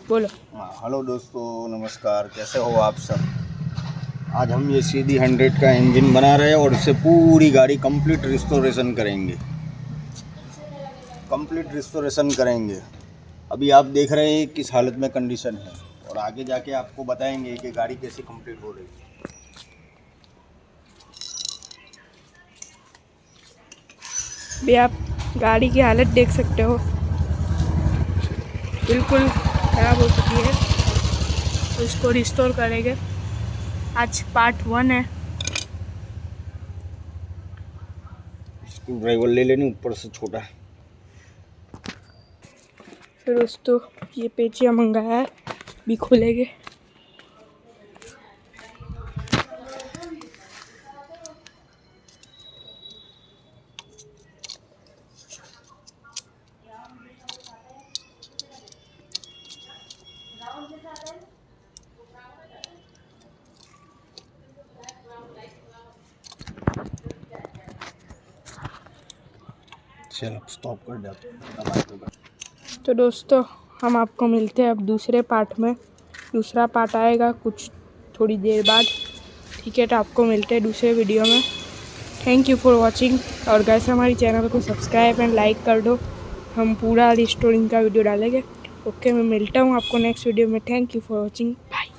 बोलो। हेलो दोस्तों, नमस्कार। कैसे हो आप सब। आज हम ये सीधी 100 का इंजन बना रहे हैं और इसे पूरी गाड़ी कंप्लीट रिस्टोरेशन करेंगे। अभी आप देख रहे हैं किस हालत में कंडीशन है और आगे जाके आपको बताएंगे कि गाड़ी कैसे कंप्लीट हो रही है। भी आप गाड़ी की हालत देख सकते हो, बिल्कुल ख़राब हो चुकी है। तो इसको रिस्टोर करेंगे। आज पार्ट 1 है। स्क्रू ड्राइवर ले लेनी ऊपर से छोटा। फिर दोस्तों ये पेचिया मंगाया है, भी खोलेंगे। चलो स्टॉप कर जाते। तो दोस्तों हम आपको मिलते हैं अब दूसरे पार्ट में। दूसरा पार्ट आएगा कुछ थोड़ी देर बाद। ठीक है, तो आपको मिलते हैं दूसरे वीडियो में। Thank you for watching. और गाइस हमारी चैनल को सब्सक्राइब एंड लाइक कर दो। हम पूरा रिस्टोरिंग का वीडियो डालेंगे। ओके, मैं मिलता हूँ आपको नेक्स्ट वीडियो में। Thank you for watching.